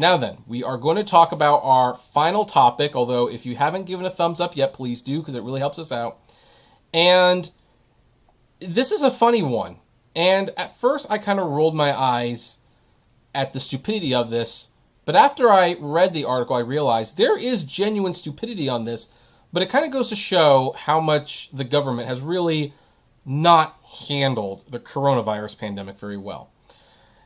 Now then, we are going to talk about our final topic, although if you haven't given a thumbs up yet, please do, because it really helps us out. And this is a funny one. And at first, I kind of rolled my eyes at the stupidity of this. But after I read the article, I realized there is genuine stupidity on this. But it kind of goes to show how much the government has really not handled the coronavirus pandemic very well.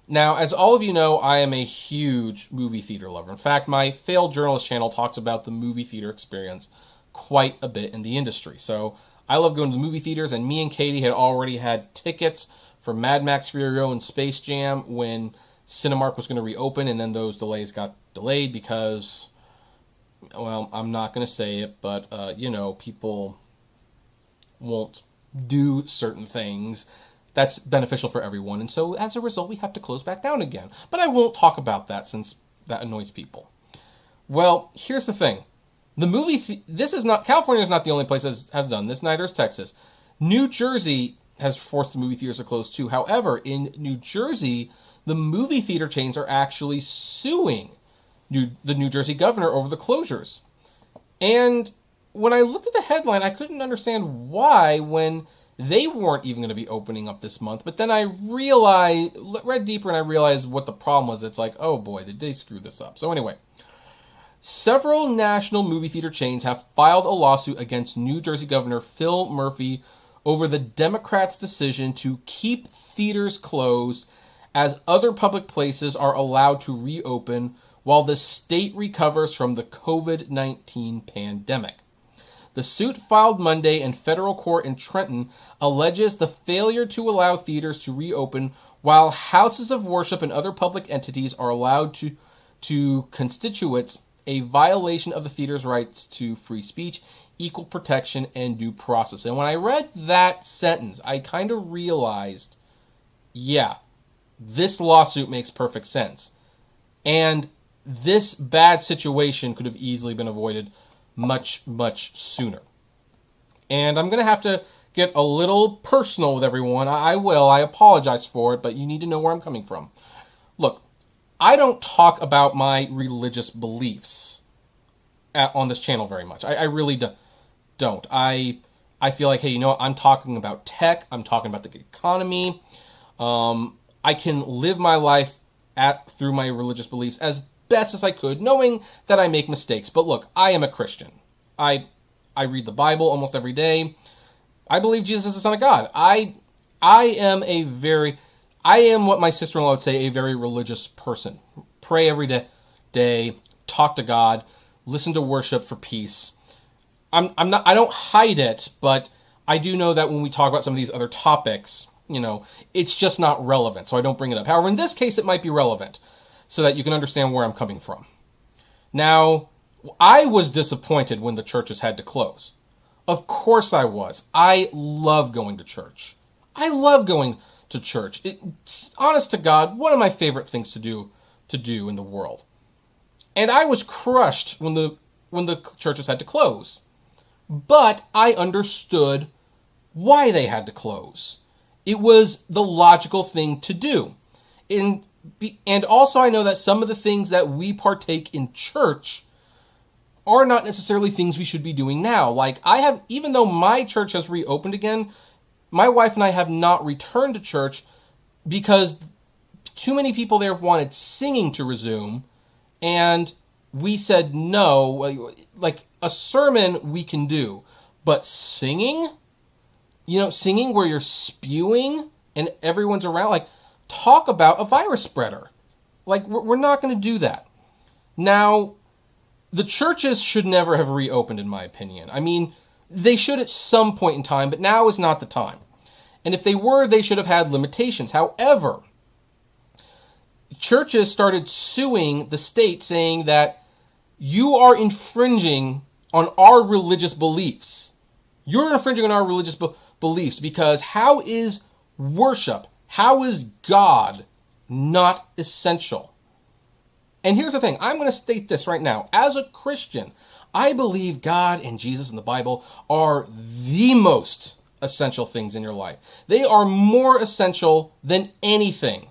Now, as all of you know, I am a huge movie theater lover. In fact, my Failed Journalist channel talks about the movie theater experience quite a bit in the industry. So I love going to the movie theaters, and me and Katie had already had tickets for Mad Max Fury Road and Space Jam when Cinemark was going to reopen, and then those delays got delayed because, well, I'm not going to say it, but, people won't do certain things that's beneficial for everyone. And so as a result, we have to close back down again. But I won't talk about that since that annoys people. Well, here's the thing. California is not the only place that has done this. Neither is Texas. New Jersey has forced the movie theaters to close too. However, in New Jersey, the movie theater chains are actually suing the New Jersey governor over the closures. And when I looked at the headline, I couldn't understand why when they weren't even going to be opening up this month. But then I read deeper and I realized what the problem was. It's like, oh boy, did they screw this up. So anyway, several national movie theater chains have filed a lawsuit against New Jersey Governor Phil Murphy over the Democrats' decision to keep theaters closed as other public places are allowed to reopen while the state recovers from the COVID-19 pandemic. The suit filed Monday in federal court in Trenton alleges the failure to allow theaters to reopen while houses of worship and other public entities are allowed to constitutes a violation of the theater's rights to free speech, equal protection, and due process. And when I read that sentence, I kind of realized, yeah, this lawsuit makes perfect sense. And this bad situation could have easily been avoided much, much sooner. And I'm going to have to get a little personal with everyone. I apologize for it, but you need to know where I'm coming from. Look, I don't talk about my religious beliefs on this channel very much. I really don't. I feel like, hey, you know what? I'm talking about tech. I'm talking about the economy. I can live my life through my religious beliefs as best as I could, knowing that I make mistakes. But look, I am a Christian. I read the Bible almost every day. I believe Jesus is the Son of God. I am what my sister-in-law would say, a very religious person. Pray every day, talk to God, listen to worship for peace. I don't hide it, but I do know that when we talk about some of these other topics, it's just not relevant, so I don't bring it up. However, in this case, it might be relevant, so that you can understand where I'm coming from. Now, I was disappointed when the churches had to close. Of course I was. I love going to church. It's, honest to God, one of my favorite things to do in the world. And I was crushed when the churches had to close. But I understood why they had to close. It was the logical thing to do. And also I know that some of the things that we partake in church are not necessarily things we should be doing now. Like even though my church has reopened again, my wife and I have not returned to church because too many people there wanted singing to resume. And we said no. Like a sermon we can do, but singing, singing where you're spewing and everyone's around, like, talk about a virus spreader. Like, we're not going to do that. Now, the churches should never have reopened, in my opinion. I mean, they should at some point in time, but now is not the time. And if they were, they should have had limitations. However, churches started suing the state, saying that you are infringing on our religious beliefs. You're infringing on our religious beliefs because how is worship, how is God not essential? And here's the thing. I'm going to state this right now. As a Christian, I believe God and Jesus and the Bible are the most essential things in your life. They are more essential than anything.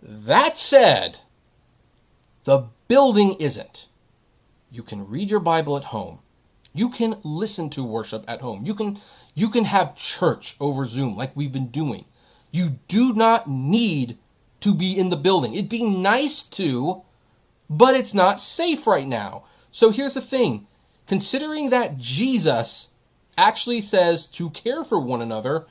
That said, The building isn't. You can read your Bible at home. You can listen to worship at home. You can have church over Zoom like we've been doing. You do not need to be in the building. It'd be nice to, but it's not safe right now. So here's the thing. Considering that Jesus actually says to care for one another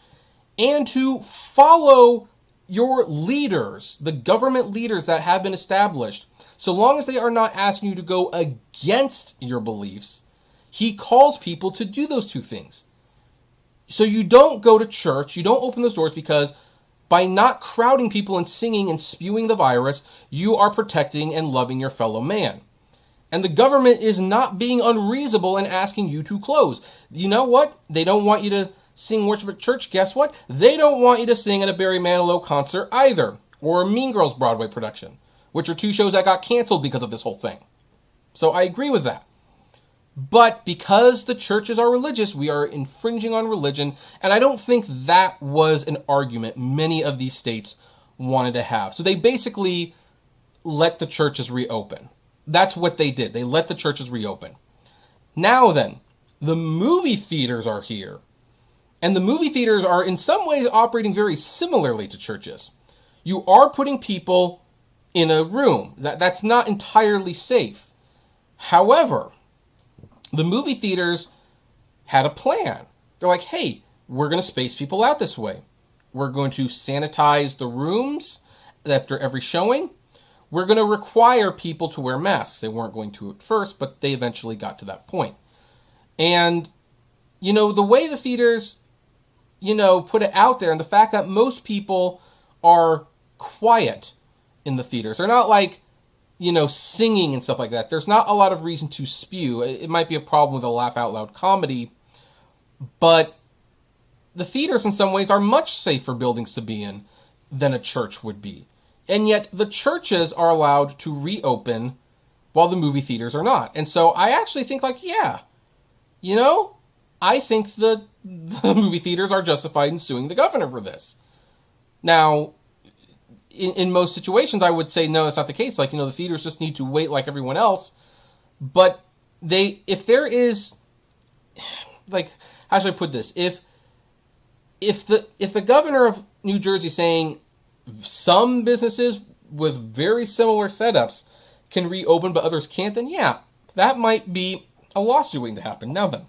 and to follow your leaders, the government leaders that have been established, so long as they are not asking you to go against your beliefs, he calls people to do those two things. So you don't go to church, you don't open those doors, because by not crowding people and singing and spewing the virus, you are protecting and loving your fellow man. And the government is not being unreasonable and asking you to close. You know what? They don't want you to sing worship at church. Guess what? They don't want you to sing at a Barry Manilow concert either, or a Mean Girls Broadway production, which are two shows that got canceled because of this whole thing. So I agree with that. But because the churches are religious, we are infringing on religion, and I don't think that was an argument many of these states wanted to have. So they basically let the churches reopen. That's what they did. They let the churches reopen. Now then, the movie theaters are here. And the movie theaters are in some ways operating very similarly to churches. You are putting people in a room. That's not entirely safe. However, the movie theaters had a plan. They're like, hey, we're going to space people out this way. We're going to sanitize the rooms after every showing. We're going to require people to wear masks. They weren't going to at first, but they eventually got to that point. And, the way the theaters, put it out there, and the fact that most people are quiet in the theaters. They're not like, singing and stuff like that. There's not a lot of reason to spew. It might be a problem with a laugh out loud comedy, but the theaters in some ways are much safer buildings to be in than a church would be. And yet the churches are allowed to reopen while the movie theaters are not. And so I actually think I think the movie theaters are justified in suing the governor for this. Now, in most situations, I would say, no, that's not the case. The theaters just need to wait like everyone else. But if there is, how should I put this? If the governor of New Jersey saying some businesses with very similar setups can reopen, but others can't, then yeah, that might be a lawsuit waiting to happen. Now then,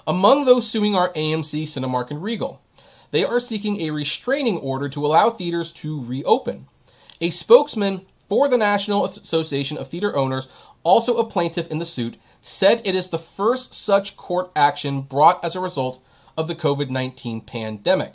among those suing are AMC, Cinemark, and Regal. They are seeking a restraining order to allow theaters to reopen. A spokesman for the National Association of Theater Owners, also a plaintiff in the suit, said it is the first such court action brought as a result of the COVID-19 pandemic.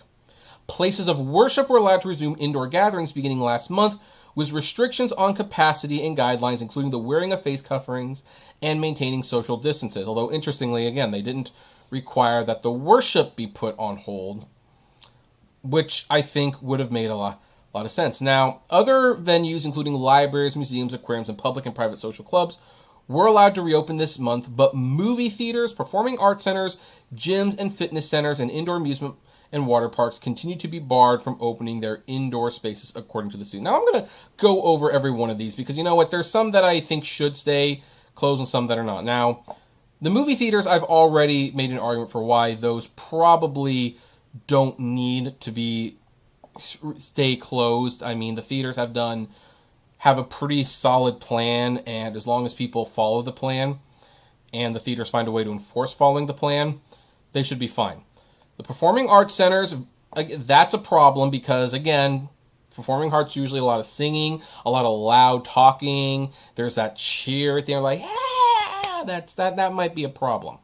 Places of worship were allowed to resume indoor gatherings beginning last month, with restrictions on capacity and guidelines, including the wearing of face coverings and maintaining social distances. Although, interestingly, again, they didn't require that the worship be put on hold, which I think would have made a lot of sense. Now, other venues, including libraries, museums, aquariums, and public and private social clubs, were allowed to reopen this month, but movie theaters, performing arts centers, gyms and fitness centers, and indoor amusement and water parks continue to be barred from opening their indoor spaces, according to the suit. Now, I'm going to go over every one of these because you know what? There's some that I think should stay closed and some that are not. Now, the movie theaters, I've already made an argument for why those probably don't need to stay closed. I mean, the theaters have a pretty solid plan, and as long as people follow the plan and the theaters find a way to enforce following the plan, they should be fine. The performing arts centers, that's a problem because, again, performing arts usually a lot of singing, a lot of loud talking. There's that cheer at the end, like, ah! That might be a problem.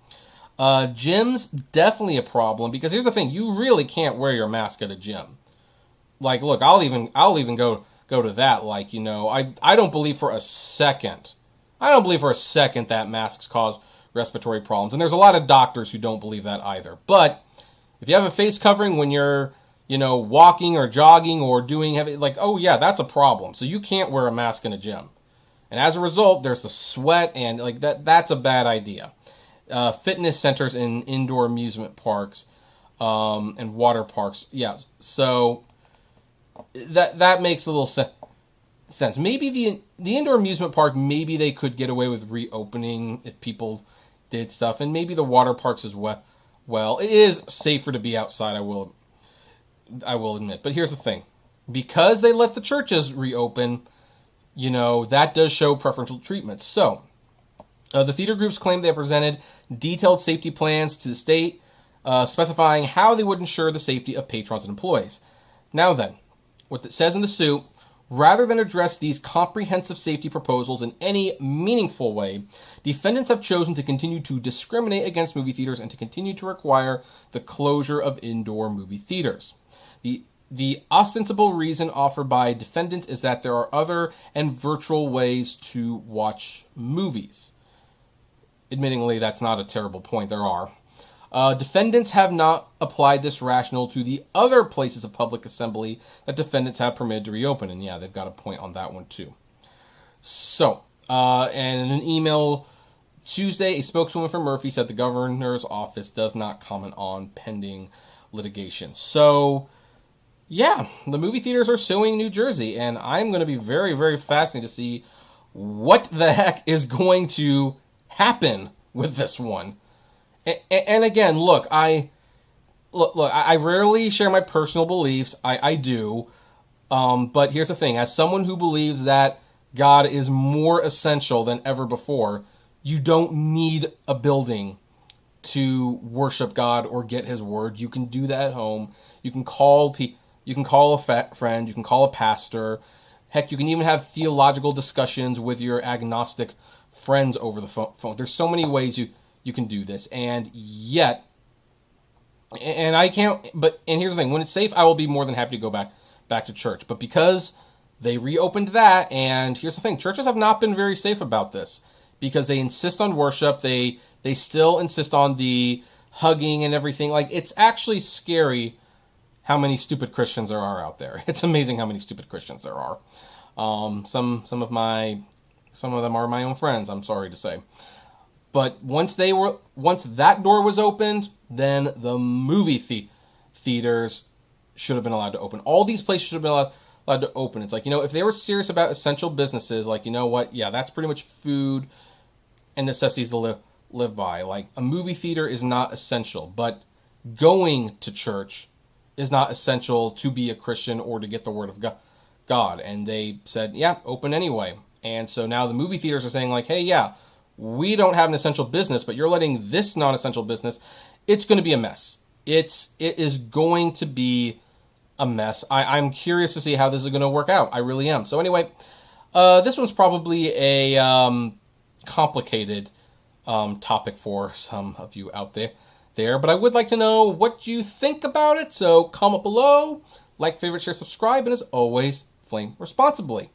Gyms, definitely a problem because here's the thing: you really can't wear your mask at a gym. Look, I'll even go to that. I don't believe for a second that masks cause respiratory problems, and there's a lot of doctors who don't believe that either. But if you have a face covering when you're, walking or jogging or doing heavy, oh yeah, that's a problem. So you can't wear a mask in a gym. And as a result, there's the sweat and that's a bad idea. Fitness centers and indoor amusement parks, and water parks. Yeah. So that makes a little sense. sense. Maybe the indoor amusement park, maybe they could get away with reopening if people did stuff, and maybe the water parks as well. Well, it is safer to be outside, I will admit. But here's the thing. Because they let the churches reopen, that does show preferential treatment. So, the theater groups claim they presented detailed safety plans to the state, specifying how they would ensure the safety of patrons and employees. Now then, what it says in the suit, rather than address these comprehensive safety proposals in any meaningful way, defendants have chosen to continue to discriminate against movie theaters and to continue to require the closure of indoor movie theaters. The ostensible reason offered by defendants is that there are other and virtual ways to watch movies. Admittingly, that's not a terrible point. There are. Defendants have not applied this rationale to the other places of public assembly that defendants have permitted to reopen. And yeah, they've got a point on that one too. So, and in an email Tuesday, a spokeswoman for Murphy said the governor's office does not comment on pending litigation. So, yeah, the movie theaters are suing New Jersey, and I'm going to be very, very fascinated to see what the heck is going to happen with this one. And again, look, I rarely share my personal beliefs. I do. But here's the thing. As someone who believes that God is more essential than ever before, you don't need a building to worship God or get his word. You can do that at home. You can call a friend. You can call a pastor. Heck, you can even have theological discussions with your agnostic friends over the phone. There's so many ways you can do this, and yet, and I can't, and here's the thing, when it's safe, I will be more than happy to go back to church, but because they reopened that, and here's the thing, churches have not been very safe about this, because they insist on worship, they still insist on the hugging and everything, like, it's actually scary how many stupid Christians there are out there. It's amazing how many stupid Christians there are. Some of them are my own friends, I'm sorry to say. But once that door was opened, then the movie theaters should have been allowed to open. All these places should have been allowed to open. It's like, if they were serious about essential businesses, like, yeah, that's pretty much food and necessities to live by. Like, a movie theater is not essential, but going to church is not essential to be a Christian or to get the word of God. And they said, yeah, open anyway. And so now the movie theaters are saying, like, hey, yeah, we don't have an essential business, but you're letting this non-essential business, it's going to be a mess. It is going to be a mess. I'm curious to see how this is going to work out. I really am. So anyway, this one's probably a complicated topic for some of you out there, but I would like to know what you think about it. So comment below, like, favorite, share, subscribe, and as always, flame responsibly.